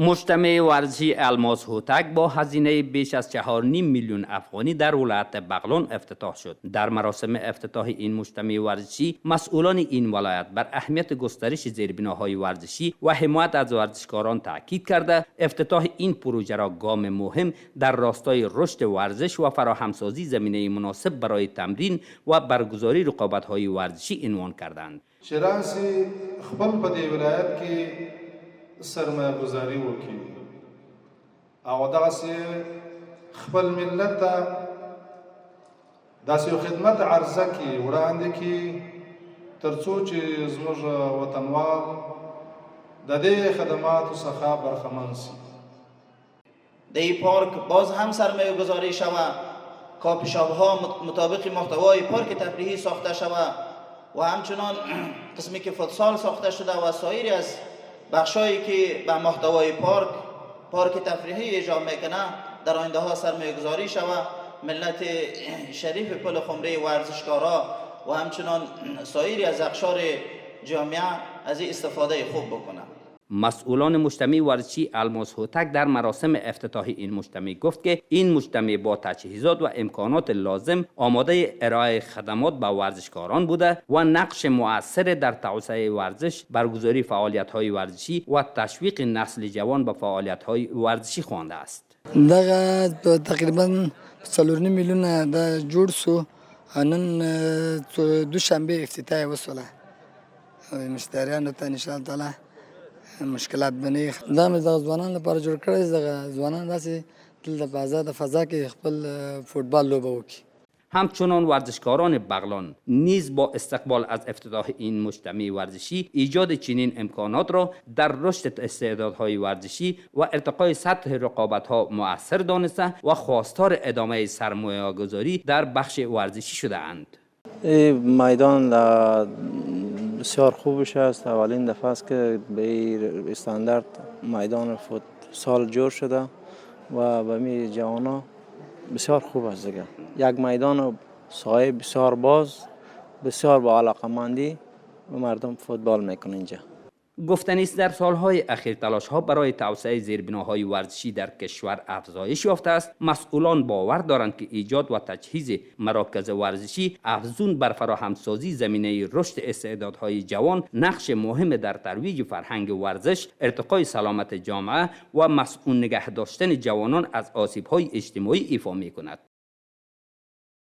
مجتمع ورزشی الماس هوتک با هزینه بیش از 4.5 میلیون افغانی در ولایت بغلان افتتاح شد. در مراسم افتتاح این مجتمع ورزشی، مسئولان این ولایت بر اهمیت گسترش زیربناهای ورزشی و حمایت از ورزشکاران تاکید کرده افتتاح این پروژه را گام مهم در راستای رشد ورزش و فراهمسازی زمینه مناسب برای تمرین و برگزاری رقابت‌های ورزشی عنوان کردند. شراسی خپل په دې ولایت کې سرمایه گذاری وکړي او دغسې خپل ملت ته داسې یو خدمت عرضه کړي وړاندې کړي تر څو چې زموږ وطنوال د دې خدماتو څخه برخمن شي. در این پارک باز هم سرمایه گذاری شود، کافی‌شاپ‌ها مطابق محتوای پارک تفریحی ساخته شود و همچنان قسمی که فوتسال ساخته شده و سایر از بخشایی که به محتوای پارک تفریحی اجرا میکنه در آینده ها سرمایه گذاری شود. ملت شریف پل خمره ورزشکارا و همچنان سایر از اقشار جامعه از این استفاده خوب بکنه. مسئولان مجتمع ورزشی الماس هوتک در مراسم افتتاح این مجتمع گفت که این مجتمع با تجهیزات و امکانات لازم آماده ارائه خدمات به ورزشکاران بوده و نقش مؤثر در توسعه ورزش، برگزاری فعالیت‌های ورزشی و تشویق نسل جوان به فعالیت‌های ورزشی خوانده است. دغه تقریبا 4.5 میلیون د جوړ سو نن دوشنبه افتتاح وسوله مشتریانو ته ان شاء الله تعالی مشکلات بنی دا مې د ځوانانو لپاره جوړ کړی د ځوانان داسې دلته په آزاده فضا کې خپل فوتبال لوبه وکړي. همچنان ورزشکاران بغلان نیز با استقبال از افتتاح این مجتمع ورزشی ایجاد چنین امکانات را در رشد استعدادهای ورزشی و ارتقای سطح رقابت‌ها مؤثر دانسته و خواستار ادامه سرمایه‌گذاری در بخش ورزشی شده اند. این میدان بسیار خوبش است. اولین دفعه است که به استاندارد میدان فوتسال جور شده و به می جوانا بسیار خوب است دیگه. یک میدان سایه بسیار باز، بسیار با علاقمندی و مردم فوتبال میکنه اینجا. گفتنی است در سالهای اخیر تلاش‌ها برای توسعه زیربناهای ورزشی در کشور افزایش یافته است. مسئولان باور دارند که ایجاد و تجهیز مراکز ورزشی افزون بر فراهمسازی زمینه رشد استعدادهای جوان نقش مهم در ترویج فرهنگ ورزش، ارتقای سلامت جامعه و مسئول نگه داشتن جوانان از آسیب‌های اجتماعی ایفا می‌کند.